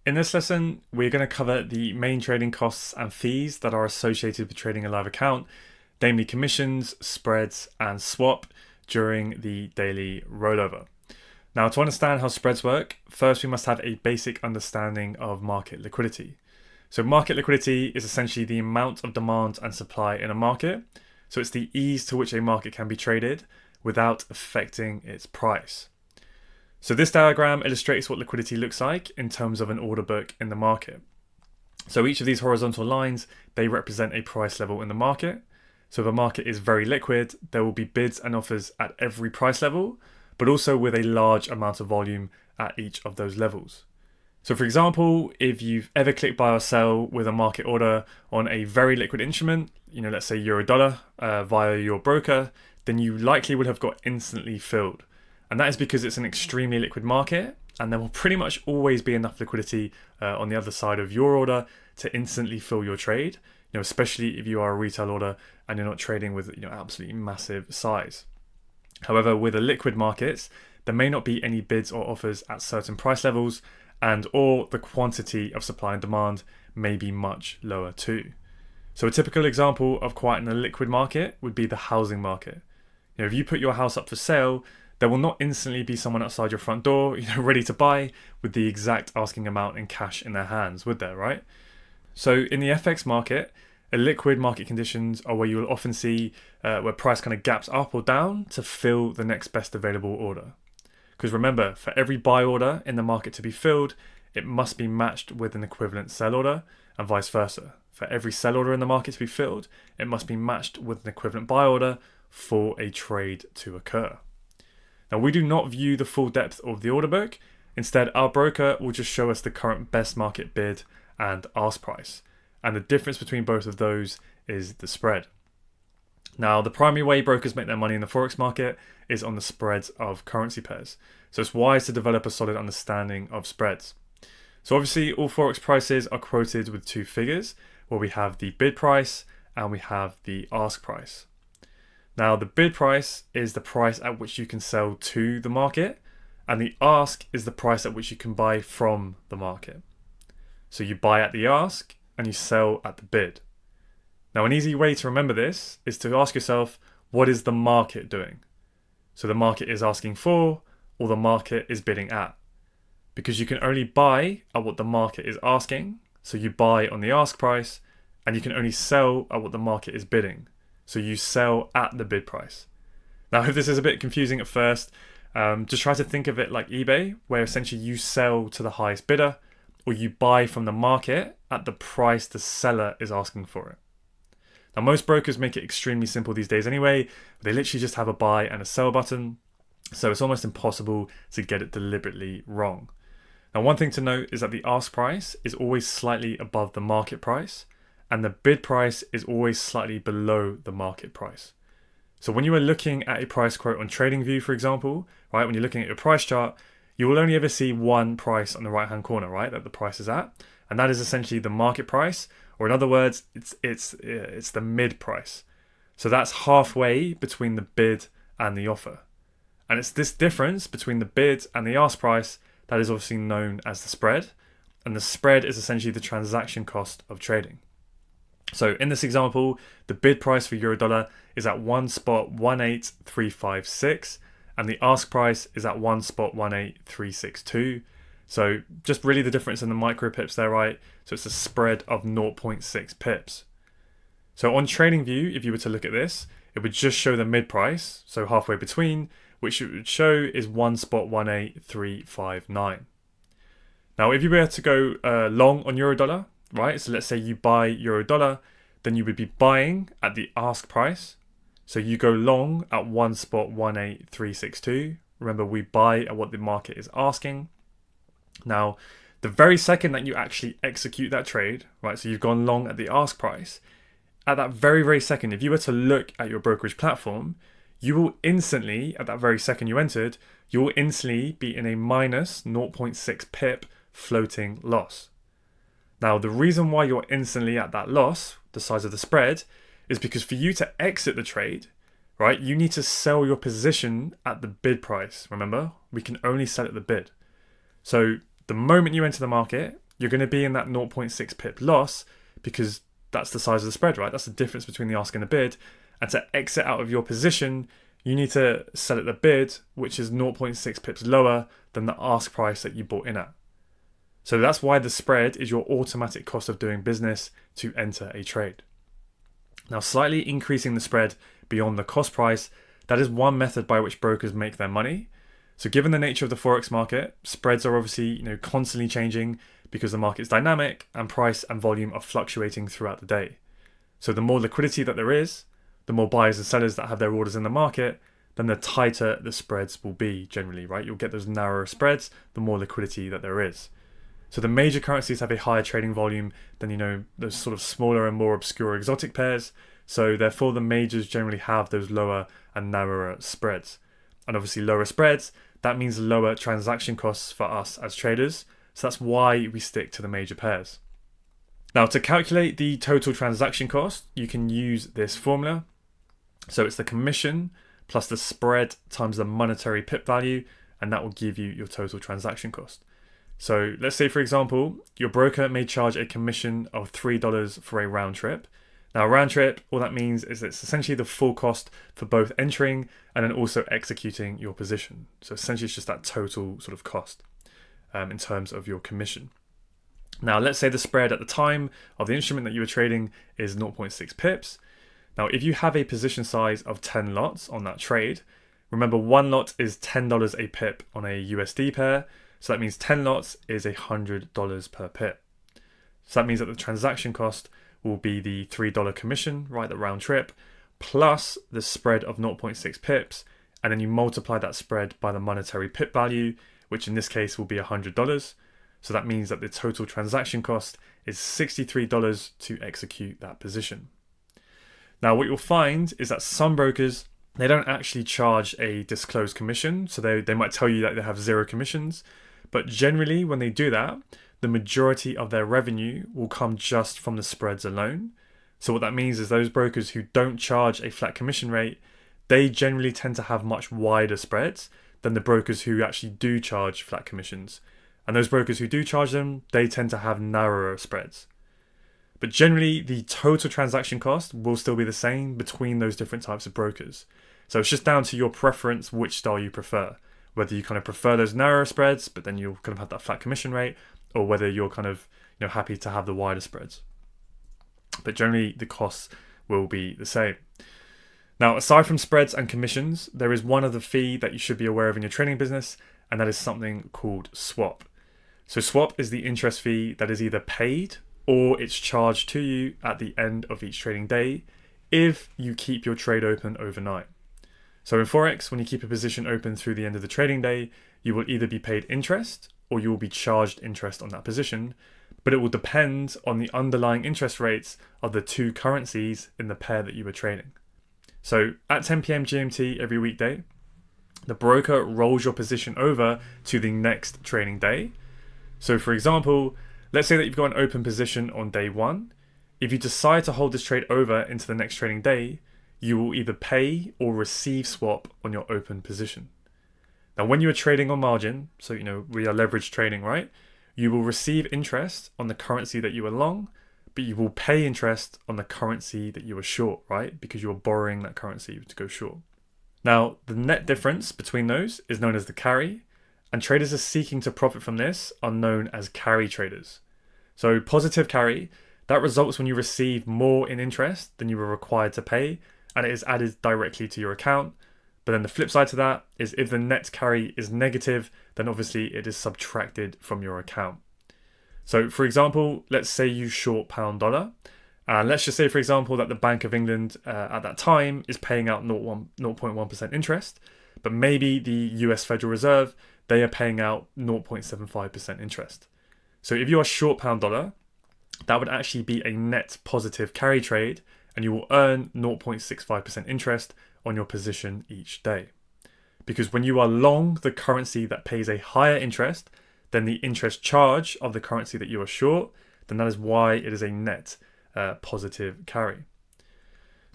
In this lesson, we're going to cover the main trading costs and fees that are associated with trading a live account, namely commissions, spreads, and swap during the daily rollover. Now, to understand how spreads work, first we must have a basic understanding of market liquidity. So market liquidity is essentially the amount of demand and supply in a market. So it's the ease to which a market can be traded without affecting its price. So this diagram illustrates what liquidity looks like in terms of an order book in the market. So each of these horizontal lines, they represent a price level in the market. So if a market is very liquid, there will be bids and offers at every price level, but also with a large amount of volume at each of those levels. So for example, if you've ever clicked buy or sell with a market order on a very liquid instrument, let's say euro dollar via your broker, then you likely would have got instantly filled. And that is because it's an extremely liquid market, and there will pretty much always be enough liquidity on the other side of your order to instantly fill your trade, especially if you are a retail order and you're not trading with absolutely massive size. However, with a liquid markets, there may not be any bids or offers at certain price levels, and or the quantity of supply and demand may be much lower too. So a typical example of quite an illiquid market would be the housing market. If you put your house up for sale, there will not instantly be someone outside your front door, ready to buy with the exact asking amount in cash in their hands, would there, right? So in the FX market, illiquid market conditions are where you will often see where price kind of gaps up or down to fill the next best available order. Because remember, for every buy order in the market to be filled, it must be matched with an equivalent sell order, and vice versa. For every sell order in the market to be filled, it must be matched with an equivalent buy order for a trade to occur. Now, we do not view the full depth of the order book. Instead, our broker will just show us the current best market bid and ask price. And the difference between both of those is the spread. Now, the primary way brokers make their money in the Forex market is on the spreads of currency pairs. So it's wise to develop a solid understanding of spreads. So obviously, all Forex prices are quoted with two figures, where we have the bid price and we have the ask price. Now, the bid price is the price at which you can sell to the market, and the ask is the price at which you can buy from the market. So you buy at the ask and you sell at the bid. Now, an easy way to remember this is to ask yourself, what is the market doing? So the market is asking for, or the market is bidding at. Because you can only buy at what the market is asking, so you buy on the ask price, and you can only sell at what the market is bidding. So you sell at the bid price. Now, if this is a bit confusing at first, just try to think of it like eBay, where essentially you sell to the highest bidder, or you buy from the market at the price the seller is asking for it. Now, most brokers make it extremely simple these days anyway. They literally just have a buy and a sell button, so it's almost impossible to get it deliberately wrong. Now, one thing to note is that the ask price is always slightly above the market price, and the bid price is always slightly below the market price. So when you are looking at a price quote on TradingView, for example, right, when you're looking at your price chart, you will only ever see one price on the right-hand corner, right, that the price is at, and that is essentially the market price, or in other words, it's the mid price. So that's halfway between the bid and the offer. And it's this difference between the bid and the ask price that is obviously known as the spread, and the spread is essentially the transaction cost of trading. So in this example, the bid price for euro dollar is at 1.18356, and the ask price is at 1.18362. So just really the difference in the micro pips there, right? So it's a spread of 0.6 pips. So on TradingView, if you were to look at this, it would just show the mid price, so halfway between, which it would show is 1.18359. Now, if you were to go long on euro dollar, right? So let's say you buy euro dollar, then you would be buying at the ask price. So you go long at 1.18362. Remember, we buy at what the market is asking. Now, the very second that you actually execute that trade, right? So you've gone long at the ask price. At that very, very second, if you were to look at your brokerage platform, you will instantly, at that very second you entered, you will instantly be in a minus 0.6 pip floating loss. Now, the reason why you're instantly at that loss, the size of the spread, is because for you to exit the trade, right, you need to sell your position at the bid price. Remember, we can only sell at the bid. So the moment you enter the market, you're going to be in that 0.6 pip loss because that's the size of the spread, right? That's the difference between the ask and the bid. And to exit out of your position, you need to sell at the bid, which is 0.6 pips lower than the ask price that you bought in at. So that's why the spread is your automatic cost of doing business to enter a trade. Now, slightly increasing the spread beyond the cost price, that is one method by which brokers make their money. So given the nature of the Forex market, spreads are obviously constantly changing because the market is dynamic and price and volume are fluctuating throughout the day. So the more liquidity that there is, the more buyers and sellers that have their orders in the market, then the tighter the spreads will be generally, right? You'll get those narrower spreads, the more liquidity that there is. So the major currencies have a higher trading volume than, those sort of smaller and more obscure exotic pairs. So therefore the majors generally have those lower and narrower spreads. And obviously lower spreads, that means lower transaction costs for us as traders. So that's why we stick to the major pairs. Now, to calculate the total transaction cost, you can use this formula. So it's the commission plus the spread times the monetary pip value, and that will give you your total transaction cost. So let's say, for example, your broker may charge a commission of $3 for a round trip. Now, a round trip, all that means is it's essentially the full cost for both entering and then also executing your position. So essentially it's just that total sort of cost in terms of your commission. Now, let's say the spread at the time of the instrument that you were trading is 0.6 pips. Now, if you have a position size of 10 lots on that trade, remember one lot is $10 a pip on a USD pair. So that means 10 lots is $100 per pip. So that means that the transaction cost will be the $3 commission, right, the round trip, plus the spread of 0.6 pips. And then you multiply that spread by the monetary pip value, which in this case will be $100. So that means that the total transaction cost is $63 to execute that position. Now, what you'll find is that some brokers, they don't actually charge a disclosed commission. So they might tell you that they have 0 commissions. But generally, when they do that, the majority of their revenue will come just from the spreads alone. So what that means is those brokers who don't charge a flat commission rate, they generally tend to have much wider spreads than the brokers who actually do charge flat commissions. And those brokers who do charge them, they tend to have narrower spreads. But generally, the total transaction cost will still be the same between those different types of brokers. So it's just down to your preference, which style you prefer. Whether you kind of prefer those narrower spreads, but then you'll kind of have that flat commission rate, or whether you're kind of happy to have the wider spreads. But generally, the costs will be the same. Now, aside from spreads and commissions, there is one other fee that you should be aware of in your trading business, and that is something called swap. So swap is the interest fee that is either paid or it's charged to you at the end of each trading day if you keep your trade open overnight. So in Forex, when you keep a position open through the end of the trading day, you will either be paid interest or you will be charged interest on that position, but it will depend on the underlying interest rates of the two currencies in the pair that you were trading. So at 10 p.m. GMT every weekday, the broker rolls your position over to the next trading day. So for example, let's say that you've got an open position on day 1. If you decide to hold this trade over into the next trading day, you will either pay or receive swap on your open position. Now, when you are trading on margin, so we are leverage trading, right? You will receive interest on the currency that you are long, but you will pay interest on the currency that you are short, right? Because you are borrowing that currency to go short. Now, the net difference between those is known as the carry, and traders are seeking to profit from this are known as carry traders. So positive carry, that results when you receive more in interest than you were required to pay, and it is added directly to your account. But then the flip side to that is if the net carry is negative, then obviously it is subtracted from your account. So for example, let's say you short pound dollar. And let's just say, for example, that the Bank of England at that time is paying out 0.1% interest, but maybe the US Federal Reserve, they are paying out 0.75% interest. So if you are short pound dollar, that would actually be a net positive carry trade, and you will earn 0.65% interest on your position each day. Because when you are long the currency that pays a higher interest than the interest charge of the currency that you are short, then that is why it is a net positive carry.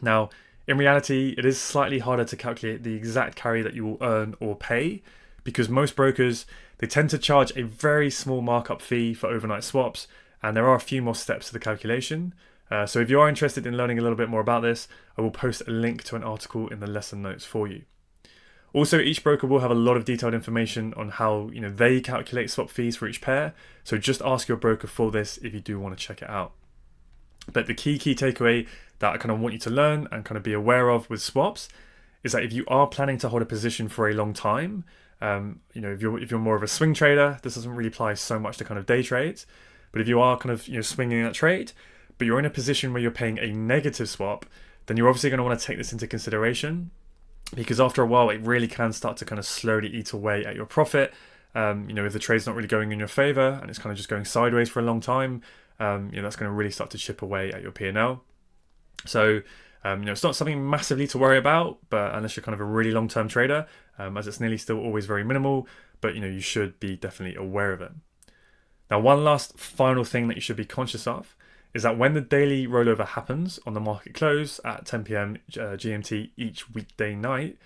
Now, in reality, it is slightly harder to calculate the exact carry that you will earn or pay, because most brokers, They tend to charge a very small markup fee for overnight swaps, and there are a few more steps to the calculation. So if you are interested in learning a little bit more about this, I will post a link to an article in the lesson notes for you. Also, each broker will have a lot of detailed information on how they calculate swap fees for each pair. So just ask your broker for this if you do want to check it out. But the key takeaway that I kind of want you to learn and kind of be aware of with swaps is that if you are planning to hold a position for a long time, if you're more of a swing trader, this doesn't really apply so much to kind of day trades. But if you are kind of swinging that trade, but you're in a position where you're paying a negative swap, then you're obviously going to want to take this into consideration, because after a while it really can start to kind of slowly eat away at your profit. If the trade's not really going in your favor and it's kind of just going sideways for a long time, that's going to really start to chip away at your P&L. So it's not something massively to worry about, but unless you're kind of a really long-term trader, as it's nearly still always very minimal, but you should be definitely aware of it. Now, one last final thing that you should be conscious of is that when the daily rollover happens on the market close at 10 p.m. GMT each weekday night,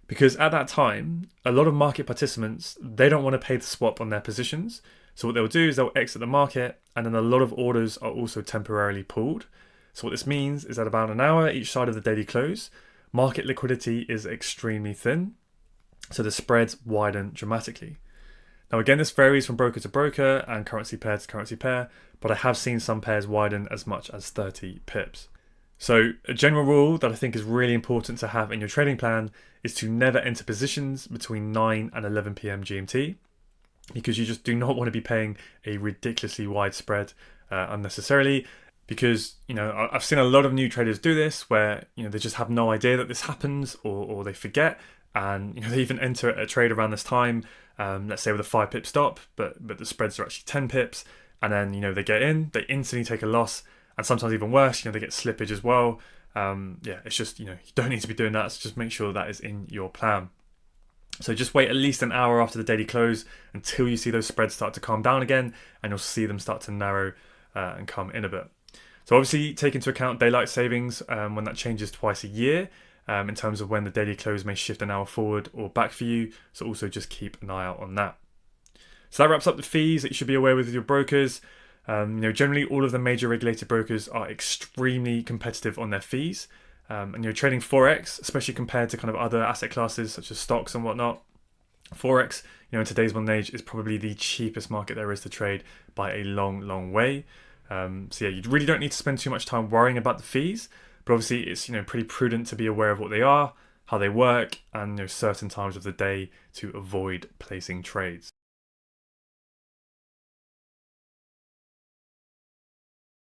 because at that time, a lot of market participants, they don't want to pay the swap on their positions. So what they'll do is they'll exit the market, and then a lot of orders are also temporarily pulled. So what this means is that about an hour each side of the daily close, market liquidity is extremely thin. So the spreads widen dramatically. Now again, this varies from broker to broker and currency pair to currency pair, but I have seen some pairs widen as much as 30 pips. So a general rule that I think is really important to have in your trading plan is to never enter positions between 9 and 11 p.m. GMT, because you just do not want to be paying a ridiculously wide spread unnecessarily. Because I've seen a lot of new traders do this where they just have no idea that this happens, or they forget, and they even enter a trade around this time, let's say with a 5 pip stop, but the spreads are actually 10 pips, and then they get in, they instantly take a loss, and sometimes even worse, they get slippage as well. It's just you don't need to be doing that, so just make sure that is in your plan. So just wait at least an hour after the daily close until you see those spreads start to calm down again, and you'll see them start to narrow and come in a bit. So obviously take into account daylight savings when that changes twice a year, in terms of when the daily close may shift an hour forward or back for you. So also just keep an eye out on that. So that wraps up the fees that you should be aware with your brokers. Generally all of the major regulated brokers are extremely competitive on their fees. And you're trading Forex, especially compared to kind of other asset classes such as stocks and whatnot. Forex, in today's modern age, is probably the cheapest market there is to trade by a long way. You really don't need to spend too much time worrying about the fees, but obviously it's pretty prudent to be aware of what they are, how they work, and certain times of the day to avoid placing trades.